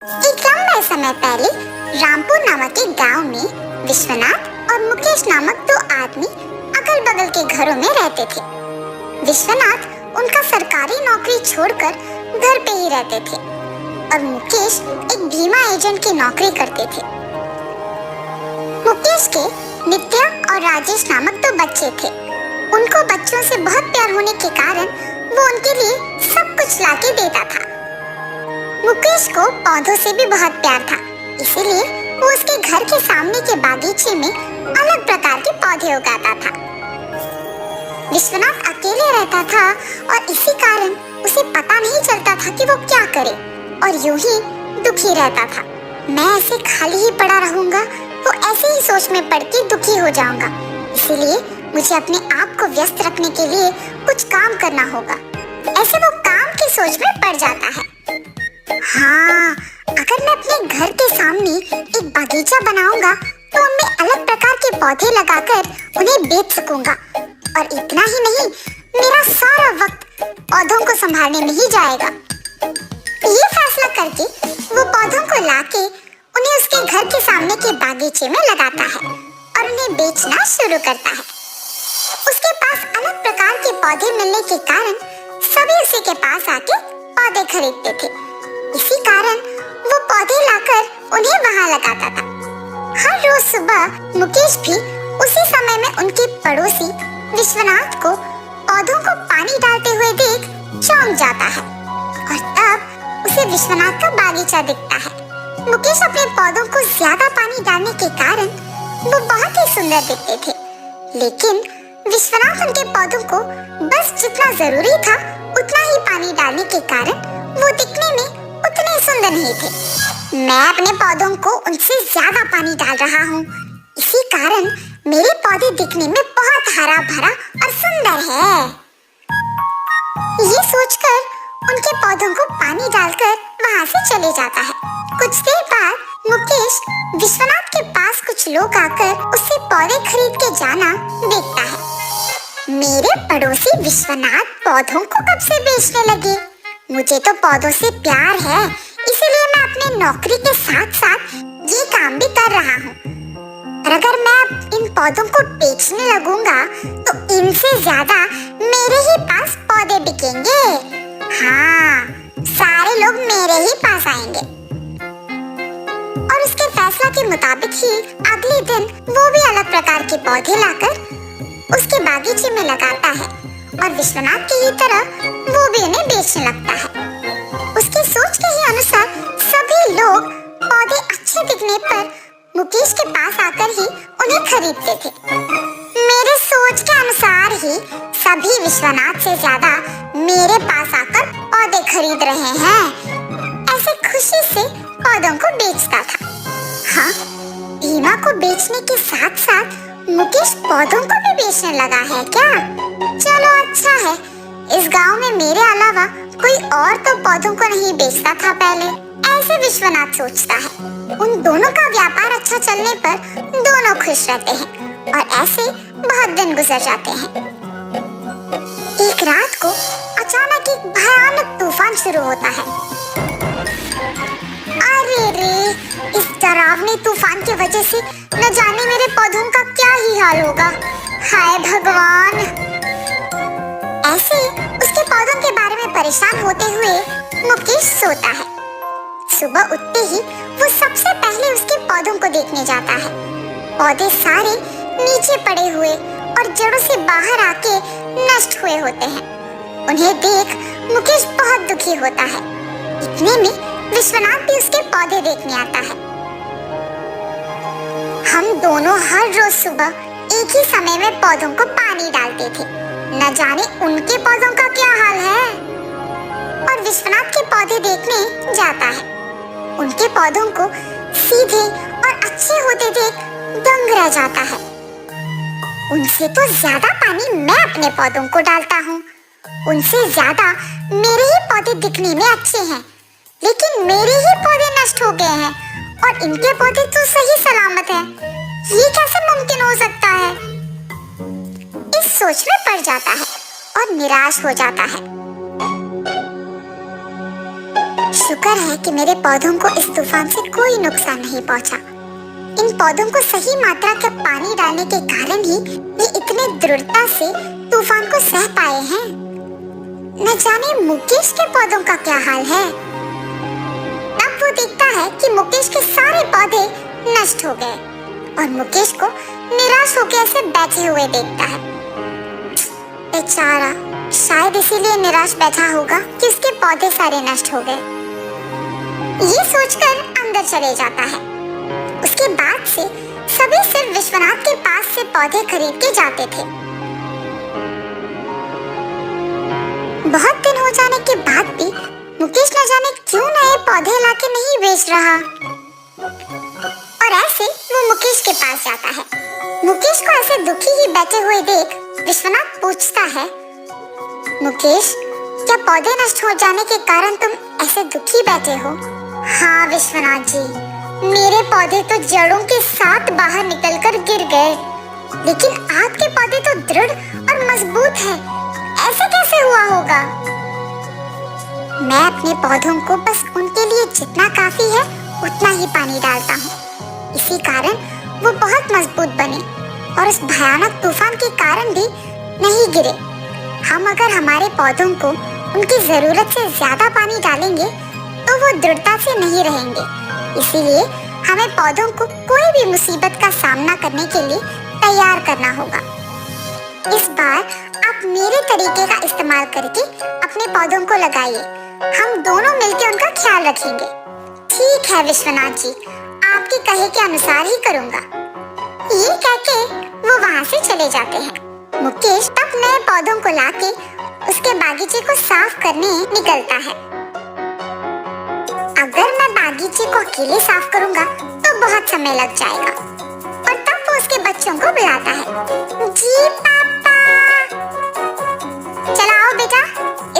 एक लंबे समय पहले रामपुर नामक एक गांव में विश्वनाथ और मुकेश नामक दो आदमी अगल बगल के घरों में रहते थे। विश्वनाथ उनका सरकारी नौकरी छोड़कर घर पे ही रहते थे और मुकेश एक बीमा एजेंट की नौकरी करते थे। मुकेश के नित्या और राजेश नामक दो बच्चे थे। उनको बच्चों से बहुत प्यार होने के कारण वो उनके लिए सब कुछ लाके देता था। मुकेश को पौधों से भी बहुत प्यार था, इसीलिए वो उसके घर के सामने के बागीचे में अलग प्रकार के पौधे उगाता था। विश्वनाथ अकेले रहता था और इसी कारण उसे पता नहीं चलता था कि वो क्या करे और यूं ही दुखी रहता था। मैं ऐसे खाली ही पड़ा रहूंगा तो ऐसे ही सोच में पड़ के दुखी हो जाऊंगा, इसीलिए मुझे अपने आप को व्यस्त रखने के लिए कुछ काम करना होगा। ऐसे वो काम की सोच में पड़ जाता है। हाँ, अगर मैं अपने घर के सामने एक बगीचा बनाऊंगा तो उनमें अलग प्रकार के पौधे लगाकर उन्हें बेच सकूंगा और इतना ही नहीं, मेरा सारा वक्त पौधों को संभालने में ही जाएगा। ये फैसला करके वो पौधों को लाके उन्हें उसके घर के सामने के बागीचे में लगाता है और उन्हें बेचना शुरू करता है। उसके पास अलग प्रकार के पौधे मिलने के कारण सभी उसी के पास आके पौधे खरीदते थे। इसी कारण वो पौधे लाकर उन्हें वहाँ लगाता था। हर रोज सुबह मुकेश भी उसी समय में उनके पड़ोसी विश्वनाथ को पौधों को पानी डालते हुए देख चौंक जाता है और तब उसे विश्वनाथ का बागीचा दिखता है। मुकेश अपने पौधों को ज्यादा पानी डालने के कारण वो बहुत ही सुंदर दिखते थे, लेकिन विश्वनाथ उनके पौधों को बस जितना जरूरी था उतना ही पानी डालने के कारण वो दिखने में उतने सुंदर नहीं थे। मैं अपने पौधों को उनसे ज्यादा पानी डाल रहा हूँ, इसी कारण मेरे पौधे दिखने में बहुत हरा भरा और सुंदर है। ये सोचकर उनके पौधों को पानी डालकर वहाँ से चले जाता है। कुछ देर बाद मुकेश विश्वनाथ के पास कुछ लोग आकर उससे पौधे खरीद के जाना देखता है। मेरे पड़ोसी विश्वनाथ पौधों को कब से बेचने लगे? मुझे तो पौधों से प्यार है, इसीलिए मैं अपने नौकरी के साथ साथ ये काम भी कर रहा हूँ। और अगर मैं इन पौधों को बेचने लगूंगा तो इनसे ज्यादा मेरे ही पास पौधे बिकेंगे। हाँ, सारे लोग मेरे ही पास आएंगे। और उसके फैसला के मुताबिक ही अगले दिन वो भी अलग प्रकार के पौधे लाकर उसके बागीचे में लगाता है और विश्वनाथ की ही तरह वो भी उन्हें बेचने लगता है। उसकी सोच के ही अनुसार सभी लोग पौधे अच्छे दिखने पर मुकेश के पास आकर ही उन्हें खरीदते थे। मेरे सोच के अनुसार ही सभी विश्वनाथ से ज्यादा मेरे पास आकर पौधे खरीद रहे हैं। ऐसे खुशी से पौधों को बेचता था। हाँ, बीमा को बेचने के साथ साथ मुकेश पौधों को भी बेचने लगा है क्या? चलो अच्छा है, इस गांव में मेरे अलावा कोई और तो पौधों को नहीं बेचता था पहले, ऐसे विश्वनाथ सोचता है। उन दोनों का व्यापार अच्छा चलने पर दोनों खुश रहते हैं और ऐसे बहुत दिन गुजर जाते हैं। एक रात को अचानक एक भयानक तूफान शुरू होता है। अरे रे, इस डरावने तूफान की वजह से न जाने मेरे पौधों का क्या ही हाल होगा। हाय भगवान! ऐसे उसके पौधों के बारे में परेशान होते हुए मुकेश सोता है। सुबह उठते ही वो सबसे पहले उसके पौधों को देखने जाता है। पौधे सारे नीचे पड़े हुए और जड़ों से बाहर आके नष्ट हुए होते हैं। उन्हें देख मुकेश बहुत दुखी होता है। इतने में विश्वनाथ भी उसके पौधे देखने आता है। हम दोनों हर रोज सुबह एक ही समय में पौधों को पानी डालते थे, न जाने उनके पौधों का क्या हाल है। और विश्वनाथ के पौधे देखने जाता है। उनके पौधों को सीधे और अच्छे होते देख दंग रह जाता है। उनसे तो ज्यादा पानी मैं अपने पौधों को डालता हूँ, उनसे ज्यादा मेरे ही पौधे दिखने में अच्छे हैं, लेकिन मेरे ही पौधे नष्ट हो गए हैं और इनके पौधे तो सही सलामत हैं। ये कैसे मुमकिन हो सकता है? इस सोच में पड़ जाता है और निराश हो जाता है। शुक्र है कि मेरे पौधों को इस तूफान से कोई नुकसान नहीं पहुंचा। इन पौधों को सही मात्रा का पानी डालने के कारण ही ये इतने दृढ़ता से तूफान को सह पाए हैं। न जाने मुकेश के पौधों का क्या हाल है। तब वो देखता है कि मुकेश के सारे पौधे नष्ट हो गए और मुकेश को निराश होकर ऐसे बैठे हुए देखता है। बेचारा, शायद इसीलिए निराश बैठा होगा कि उसके पौधे सारे नष्ट हो गए। ये सोचकर अंदर चले जाता है। उसके बाद से सभी सिर्फ विश्वनाथ के पास से पौधे खरीद के जाते थे। बहुत दिन हो जाने के बाद भी मुकेश न जाने क्यों नए पौधे लाके नहीं बेच रहा। और ऐसे वो मुकेश के पास जाता है। मुकेश को ऐसे दुखी ही बैठे हुए देख विश्वनाथ पूछता है, मुकेश, क्या पौधे नष्ट हो जाने के कारण तुम ऐसे दुखी बैठे हो? हाँ विश्वनाथ जी, मेरे पौधे तो जड़ों के साथ बाहर निकलकर गिर गए, लेकिन आपके पौधे तो दृढ़ और मजबूत हैं। ऐसे कैसे हुआ होगा? मैं अपने पौधों को बस उनके लिए जितना काफी है उतना ही पानी डालता हूँ। इसी कारण वो बहुत मजबूत बने और उस भयानक तूफान के कारण भी नहीं गिरे। हम अगर हमारे पौधों को उनकी जरूरत से ज्यादा पानी डालेंगे तो वो दृढ़ता से नहीं रहेंगे। इसीलिए हमें पौधों को कोई भी मुसीबत का सामना करने के लिए तैयार करना होगा। इस बार आप मेरे तरीके का इस्तेमाल करके अपने पौधों को लगाइए। हम दोनों मिलकर उनका ख्याल रखेंगे। ठीक है विश्वनाथ जी, आपके कहे के अनुसार ही करूँगा। ये कहके वो वहाँ से चले जाते हैं। मुकेश तब नए पौधों को लाके उसके बागीचे को साफ करने निकलता है। अगर मैं बागीचे को अकेले साफ करूंगा तो बहुत समय लग जाएगा। और तब वो उसके बच्चों को बुलाता है। जी पापा, चलो आओ बेटा,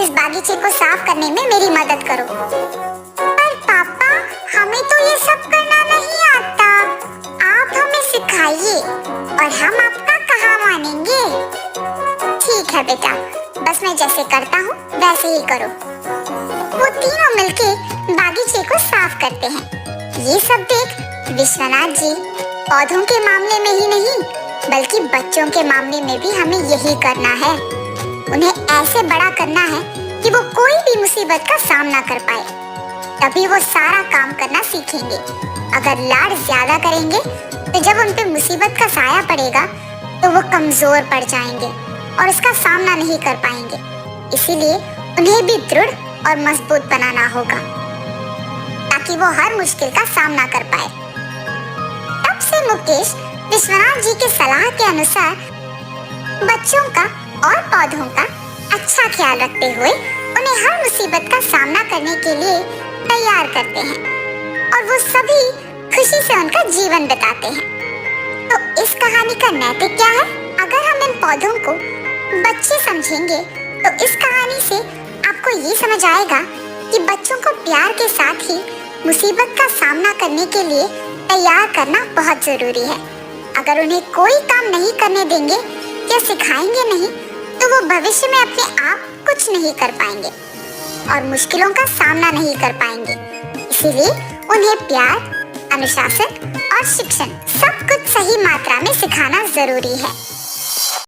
इस बागीचे को साफ करने में मेरी मदद करो। पर पापा, हमें तो ये सब करना नहीं आता। आप हमें सिखाइए और हम आपका कहाँ मानेंगे। ठीक है बेटा, बस मैं जैसे करता हूँ वैसे ही करो। वो तीनों मिलके बागीचे को साफ करते हैं। ये सब देख विश्वनाथ जी, पौधों के मामले में ही नहीं बल्कि बच्चों के मामले में भी हमें यही करना है। उन्हें ऐसे बड़ा करना है कि वो कोई भी मुसीबत का सामना कर पाए, तभी वो सारा काम करना सीखेंगे। अगर लाड ज्यादा करेंगे तो जब उन पे मुसीबत का साया पड़ेगा तो वो कमजोर पड़ जाएंगे और उसका सामना नहीं कर पाएंगे। इसीलिए उन्हें भी दृढ़ और मजबूत बनाना होगा ताकि वो हर मुश्किल का सामना कर पाए। तब से मुकेश विश्वनाथ जी के सलाह के अनुसार बच्चों का और पौधों का अच्छा ख्याल रखते हुए उन्हें हर मुसीबत का सामना करने के लिए तैयार करते हैं और वो सभी खुशी से उनका जीवन बिताते हैं। तो इस कहानी का नैतिक क्या है? अगर हम इन पौधों को बच्चे समझेंगे तो इस कहानी से आपको ये समझ आएगा कि बच्चों को प्यार के साथ ही मुसीबत का सामना करने के लिए तैयार करना बहुत जरूरी है। अगर उन्हें कोई काम नहीं करने देंगे या सिखाएंगे नहीं तो वो भविष्य में अपने आप कुछ नहीं कर पाएंगे और मुश्किलों का सामना नहीं कर पाएंगे। इसीलिए उन्हें प्यार, अनुशासन और शिक्षण सब कुछ सही मात्रा में सिखाना जरूरी है।